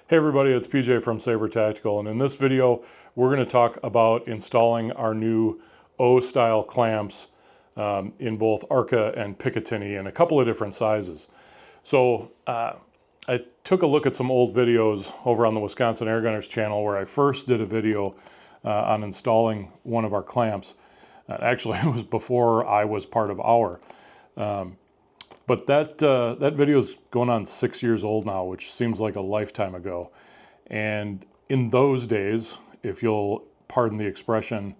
Hey everybody, it's PJ from Saber Tactical, and in this video we're going to talk about installing our new O-style clamps in both ARCA and Picatinny in a couple of different sizes. So I took a look at some old videos over on the Wisconsin Airgunners channel where I first did a video on installing one of our clamps. Actually, it was before I was part of our. But that video is going on 6 years old now, which seems like a lifetime ago. And in those days, if you'll pardon the expression,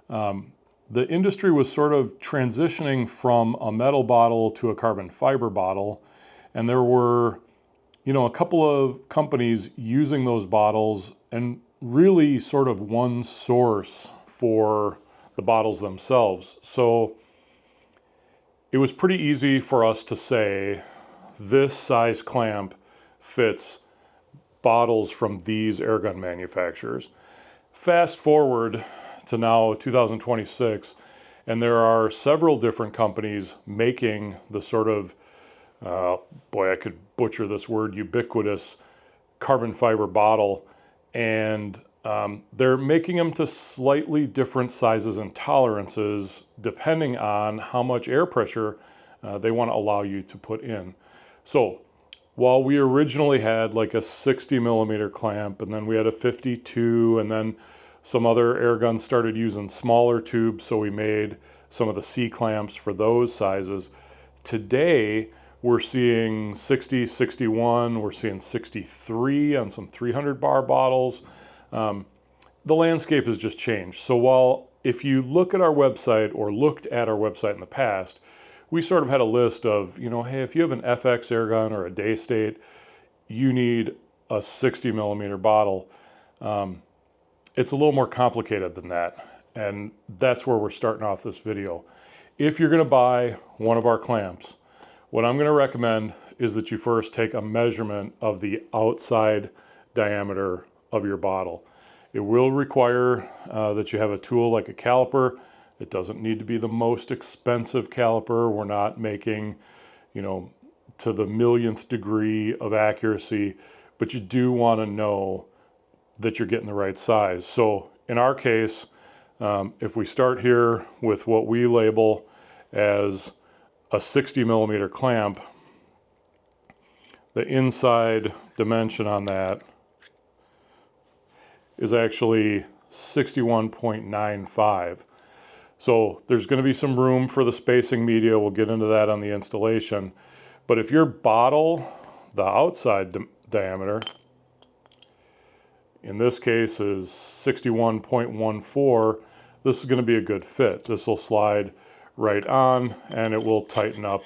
the industry was sort of transitioning from a metal bottle to a carbon fiber bottle. And there were, a couple of companies using those bottles and really sort of one source for the bottles themselves. So it was pretty easy for us to say this size clamp fits bottles from these airgun manufacturers. Fast forward to now 2026, and there are several different companies making the sort of, boy, I could butcher this word, ubiquitous carbon fiber bottle, and they're making them to slightly different sizes and tolerances depending on how much air pressure they want to allow you to put in. So while we originally had like a 60 millimeter clamp, and then we had a 52, and then some other air guns started using smaller tubes, so we made some of the C clamps for those sizes. Today we're seeing 60, 61, we're seeing 63 on some 300 bar bottles. The landscape has just changed. So while if you look at our website or looked at our website in the past, we sort of had a list of, hey, if you have an FX airgun or a day state, you need a 60 millimeter bottle. It's a little more complicated than that. And that's where we're starting off this video. If you're gonna buy one of our clamps, what I'm gonna recommend is that you first take a measurement of the outside diameter of your bottle. It will require that you have a tool like a caliper. It doesn't need to be the most expensive caliper. We're not making, to the millionth degree of accuracy, but you do want to know that you're getting the right size. So in our case, if we start here with what we label as a 60 millimeter clamp, the inside dimension on that is actually 61.95. So there's going to be some room for the spacing media. We'll get into that on the installation. But if your bottle, the outside diameter, in this case is 61.14, this is going to be a good fit. This will slide right on and it will tighten up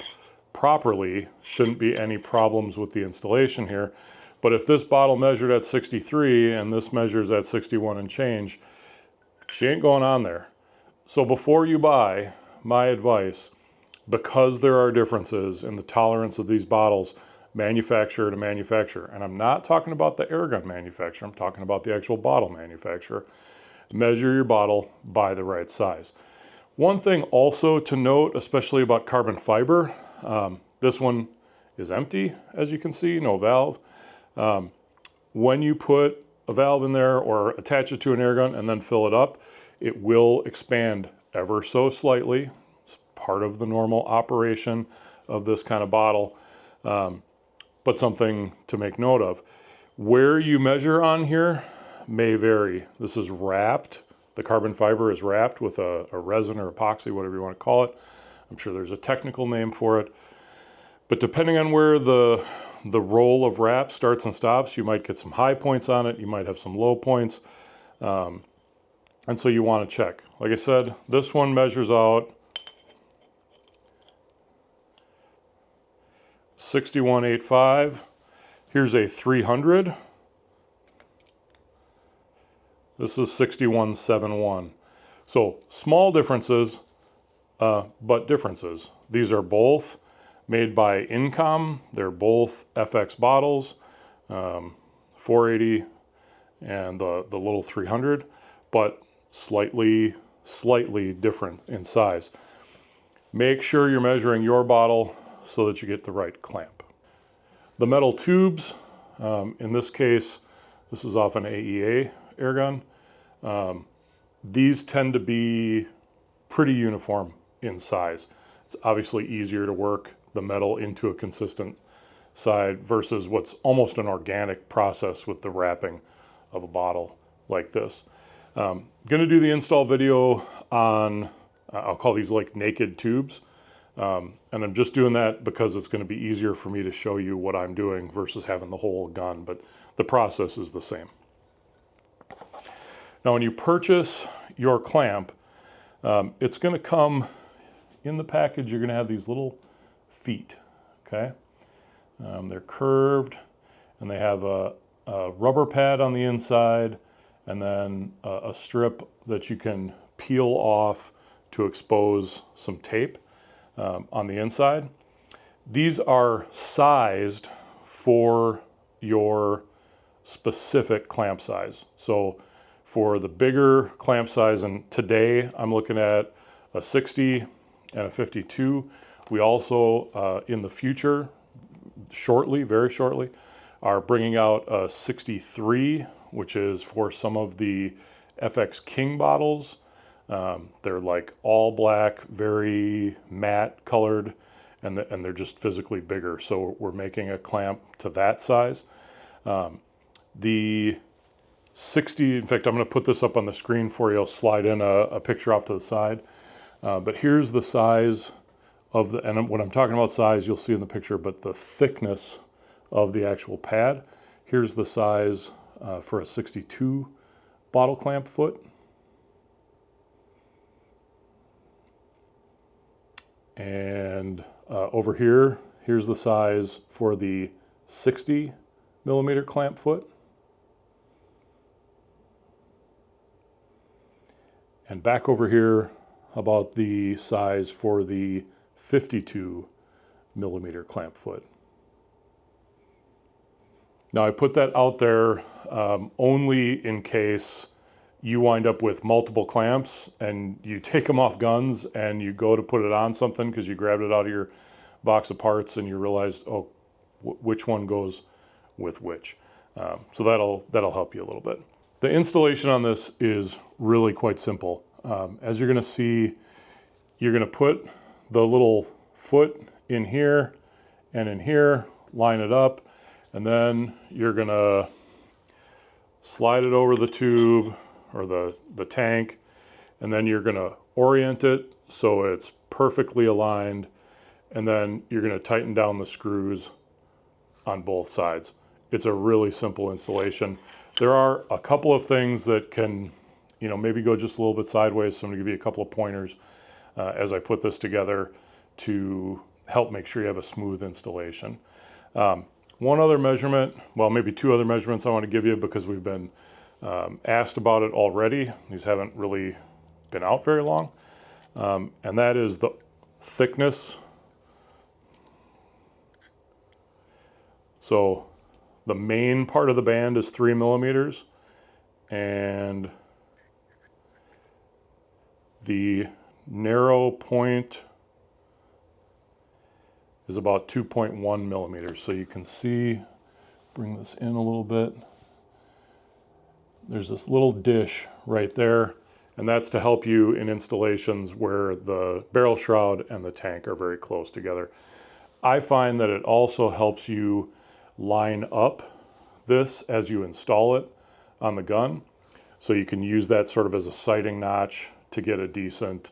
properly. Shouldn't be any problems with the installation here. But if this bottle measured at 63 and this measures at 61 and change, she ain't going on there. So before you buy, my advice, because there are differences in the tolerance of these bottles, manufacturer to manufacturer, and I'm not talking about the airgun manufacturer, I'm talking about the actual bottle manufacturer, measure your bottle by the right size. One thing also to note, especially about carbon fiber, this one is empty, as you can see, no valve. When you put a valve in there or attach it to an airgun and then fill it up, it will expand ever so slightly. It's part of the normal operation of this kind of bottle, but something to make note of. Where you measure on here may vary. This is wrapped. The carbon fiber is wrapped with a resin or epoxy, whatever you want to call it. I'm sure there's a technical name for it. But depending on where the roll of wrap starts and stops, you might get some high points on it, you might have some low points, and so you want to check. Like I said, this one measures out 61.85. Here's a 300. This is 61.71. So small differences, but differences. These are both made by Incom. They're both FX bottles, 480 and the little 300, but slightly different in size. Make sure you're measuring your bottle so that you get the right clamp. The metal tubes, in this case, This is off an AEA air gun. These tend to be pretty uniform in size. It's obviously easier to work the metal into a consistent side versus what's almost an organic process with the wrapping of a bottle like this. Going to do the install video on, I'll call these like naked tubes. And I'm just doing that because it's going to be easier for me to show you what I'm doing versus having the whole gun, but the process is the same. Now, when you purchase your clamp, it's going to come in the package. You're going to have these little feet, okay? They're curved, and they have a rubber pad on the inside, and then a strip that you can peel off to expose some tape on the inside. These are sized for your specific clamp size. So for the bigger clamp size, and today I'm looking at a 60 and a 52. We also, in the future, shortly, very shortly, are bringing out a 63, which is for some of the FX King bottles. They're like all black, very matte colored, and they're just physically bigger. So we're making a clamp to that size. The 60, in fact, I'm going to put this up on the screen for you. I'll slide in a picture off to the side. But here's the size of the, and when I'm talking about size, you'll see in the picture, but the thickness of the actual pad. Here's the size for a 62 bottle clamp foot. And over here, here's the size for the 60 millimeter clamp foot. And back over here, about the size for the 52 millimeter clamp foot. Now I put that out there only in case you wind up with multiple clamps and you take them off guns and you go to put it on something because you grabbed it out of your box of parts and you realize, oh, which one goes with which. So that'll help you a little bit. The installation on this is really quite simple. As you're going to see, you're going to put the little foot in here and in here, line it up, and then you're going to slide it over the tube or the tank, and then you're going to orient it so it's perfectly aligned, and then you're going to tighten down the screws on both sides. It's a really simple installation. There are a couple of things that can, maybe go just a little bit sideways, so I'm going to give you a couple of pointers as I put this together to help make sure you have a smooth installation. One other measurement, well, maybe two other measurements I want to give you because we've been asked about it already. These haven't really been out very long. And that is the thickness. So the main part of the band is 3 millimeters, and the narrow point is about 2.1 millimeters. So you can see, bring this in a little bit. There's this little dish right there, and that's to help you in installations where the barrel shroud and the tank are very close together. I find that it also helps you line up this as you install it on the gun. So you can use that sort of as a sighting notch to get a decent,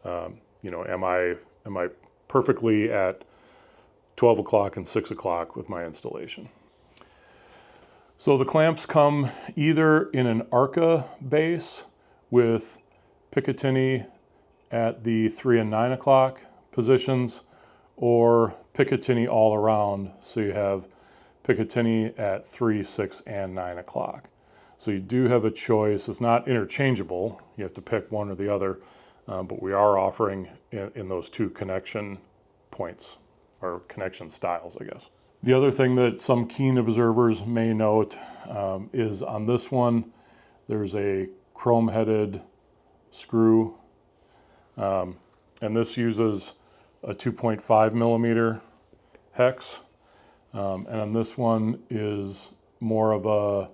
am I perfectly at 12 o'clock and 6 o'clock with my installation. So the clamps come either in an ARCA base with Picatinny at the 3 and 9 o'clock positions, or Picatinny all around. So you have Picatinny at 3, 6, and 9 o'clock. So you do have a choice. It's not interchangeable. You have to pick one or the other, but we are offering in those two connection points, or connection styles, I guess. The other thing that some keen observers may note is on this one, there's a chrome-headed screw, and this uses a 2.5 millimeter hex, and on this one is more of a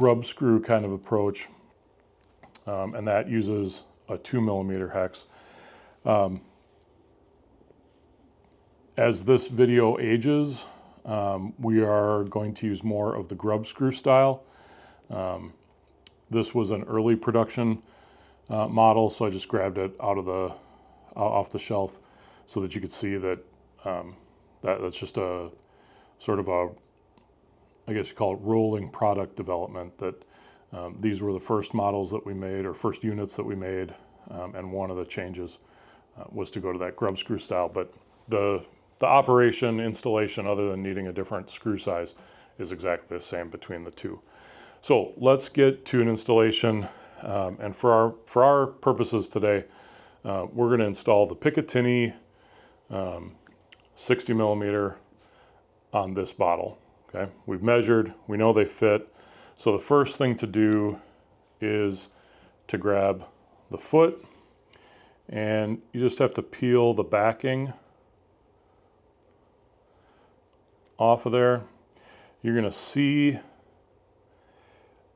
grub screw kind of approach, and that uses a 2mm hex. As this video ages, we are going to use more of the grub screw style. This was an early production model, so I just grabbed it off the shelf so that you could see that, that's just a sort of a, I guess you call it rolling product development, that these were the first models that we made, or first units that we made, and one of the changes was to go to that grub screw style. But the operation, installation, other than needing a different screw size, is exactly the same between the two. So let's get to an installation, and for our purposes today, we're going to install the Picatinny 60mm on this bottle. Okay, we've measured, we know they fit. So the first thing to do is to grab the foot, and you just have to peel the backing off of there. You're going to see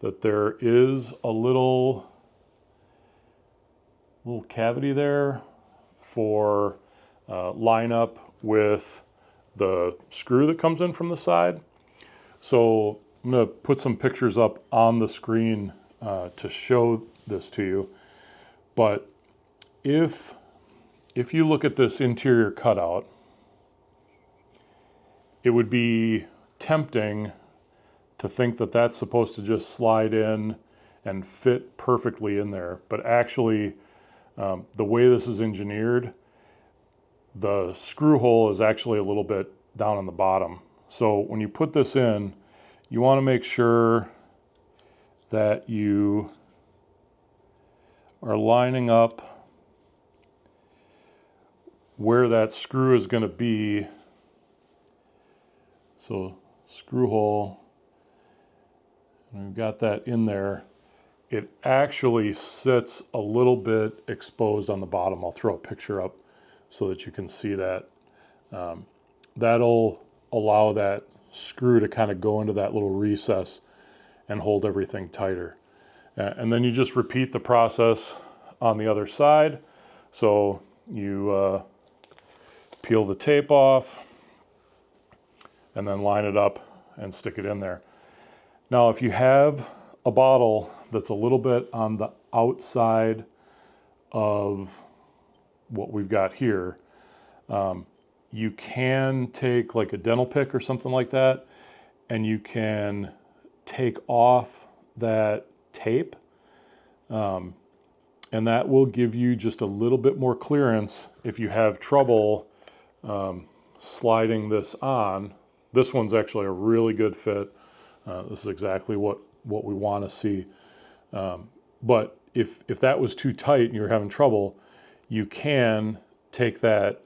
that there is a little cavity there for line up with the screw that comes in from the side. So I'm going to put some pictures up on the screen to show this to you. But if you look at this interior cutout, it would be tempting to think that that's supposed to just slide in and fit perfectly in there. But actually, the way this is engineered, the screw hole is actually a little bit down on the bottom. So when you put this in, you want to make sure that you are lining up where that screw is going to be. So screw hole, and we've got that in there. It actually sits a little bit exposed on the bottom. I'll throw a picture up so that you can see that. That'll allow that screw to kind of go into that little recess and hold everything tighter. And then you just repeat the process on the other side. So you peel the tape off, and then line it up and stick it in there. Now, if you have a bottle that's a little bit on the outside of what we've got here, you can take like a dental pick or something like that, and you can take off that tape, and that will give you just a little bit more clearance if you have trouble sliding this on. This one's actually a really good fit. This is exactly what we want to see. But if that was too tight and you're having trouble, you can take that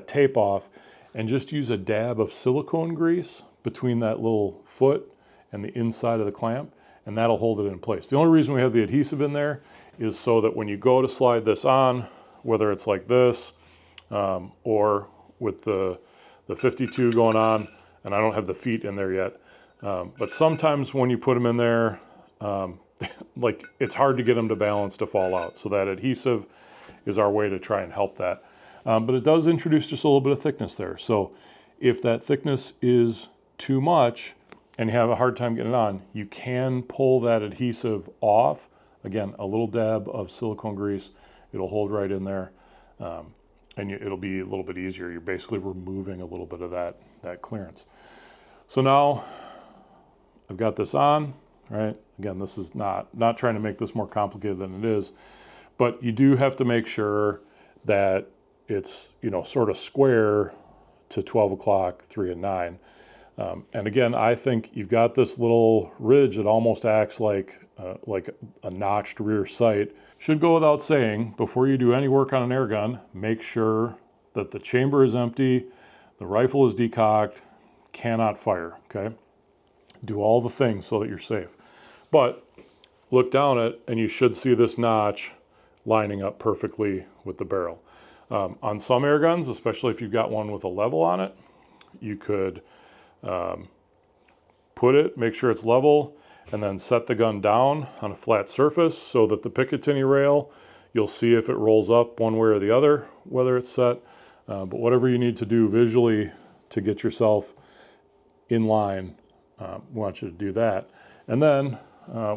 tape off and just use a dab of silicone grease between that little foot and the inside of the clamp, and that'll hold it in place. The only reason we have the adhesive in there is so that when you go to slide this on, whether it's like this or with the 52 going on, and I don't have the feet in there yet, but sometimes when you put them in there, like it's hard to get them to balance to fall out. So that adhesive is our way to try and help that. But it does introduce just a little bit of thickness there. So if that thickness is too much and you have a hard time getting it on, you can pull that adhesive off. Again, a little dab of silicone grease, it'll hold right in there. And it'll be a little bit easier. You're basically removing a little bit of that clearance. So now I've got this on, right? Again, this is not trying to make this more complicated than it is, but you do have to make sure that it's, sort of square to 12 o'clock, 3 and 9. And again, I think you've got this little ridge that almost acts like a notched rear sight. Should go without saying, before you do any work on an air gun, make sure that the chamber is empty, the rifle is decocked, cannot fire, okay? Do all the things so that you're safe. But look down it and you should see this notch lining up perfectly with the barrel. On some air guns, especially if you've got one with a level on it, you could put it, make sure it's level, and then set the gun down on a flat surface so that the Picatinny rail, you'll see if it rolls up one way or the other, whether it's set. But whatever you need to do visually to get yourself in line, we want you to do that. And then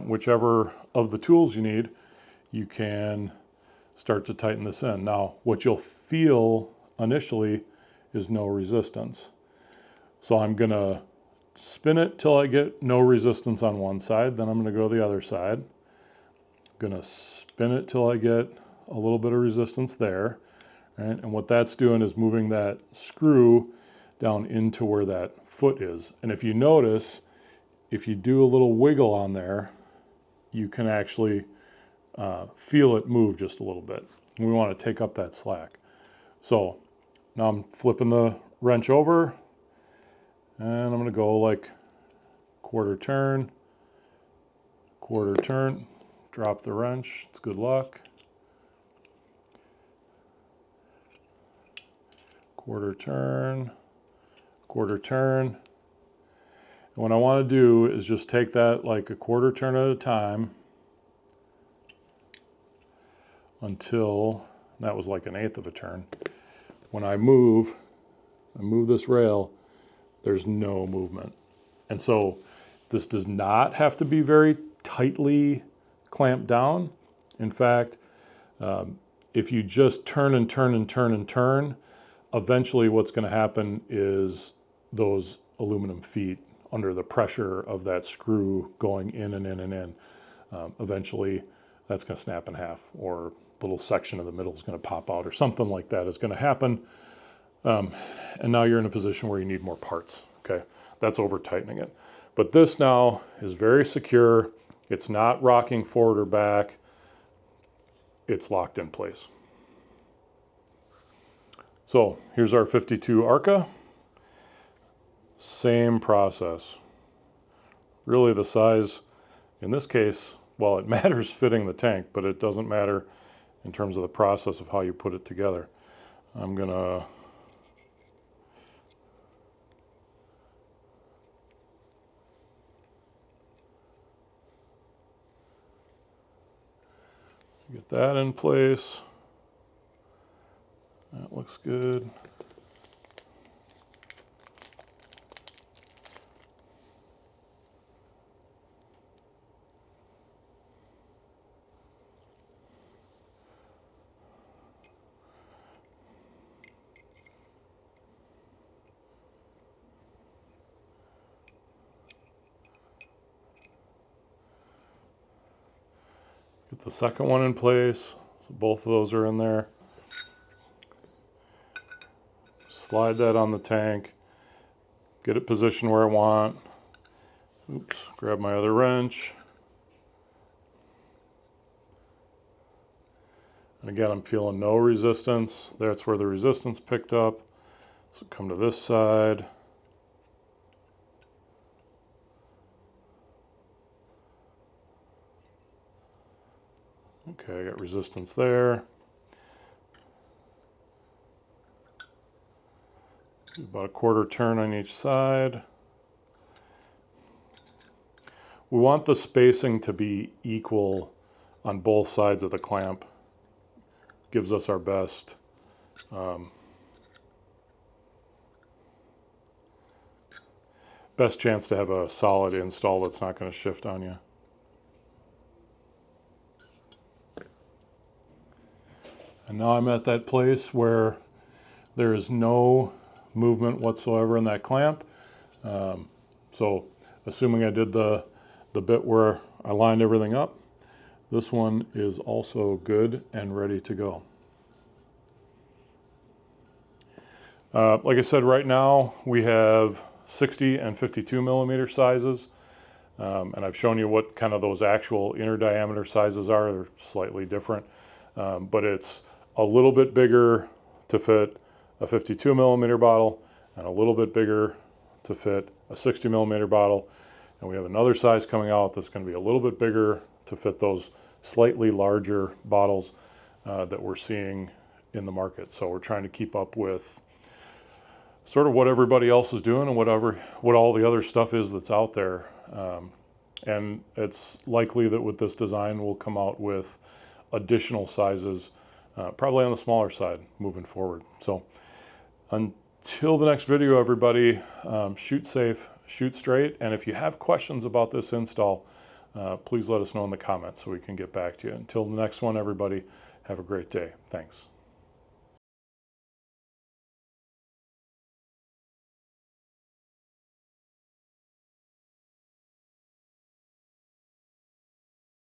whichever of the tools you need, you can start to tighten this in. Now, what you'll feel initially is no resistance. So I'm gonna spin it till I get no resistance on one side, then I'm gonna go to the other side. I'm gonna spin it till I get a little bit of resistance there, right? And what that's doing is moving that screw down into where that foot is. And if you notice, if you do a little wiggle on there, you can actually feel it move just a little bit. And we want to take up that slack. So now I'm flipping the wrench over, and I'm going to go like quarter turn, drop the wrench. It's good luck. Quarter turn. And what I want to do is just take that like a quarter turn at a time until that was like 1/8 of a turn. When I move this rail, there's no movement. And so this does not have to be very tightly clamped down. In fact, if you just turn and turn, eventually what's going to happen is those aluminum feet, under the pressure of that screw going in and in and in, eventually that's going to snap in half, or a little section of the middle is going to pop out, or something like that is going to happen. And now you're in a position where you need more parts. Okay, that's over tightening it. But this now is very secure. It's not rocking forward or back. It's locked in place. So here's our 52 ARCA. Same process. Really the size, in this case, well, it matters fitting the tank, but it doesn't matter in terms of the process of how you put it together. I'm gonna get that in place. That looks good. Get the second one in place. So both of those are in there. Slide that on the tank. Get it positioned where I want. Oops, grab my other wrench. And again, I'm feeling no resistance. That's where the resistance picked up. So come to this side. Okay, I got resistance there. Do about a quarter turn on each side. We want the spacing to be equal on both sides of the clamp. Gives us our best best chance to have a solid install that's not going to shift on you. And now I'm at that place where there is no movement whatsoever in that clamp. So assuming I did the bit where I lined everything up, this one is also good and ready to go. Like I said, right now we have 60 and 52 millimeter sizes. And I've shown you what kind of those actual inner diameter sizes are. They're slightly different, but it's a little bit bigger to fit a 52 millimeter bottle and a little bit bigger to fit a 60 millimeter bottle. And we have another size coming out that's going to be a little bit bigger to fit those slightly larger bottles that we're seeing in the market. So we're trying to keep up with sort of what everybody else is doing and what all the other stuff is that's out there. And it's likely that with this design we'll come out with additional sizes, probably on the smaller side moving forward. So until the next video, everybody, shoot safe, shoot straight, and if you have questions about this install, please let us know in the comments so we can get back to you. Until the next one, everybody, have a great day. Thanks.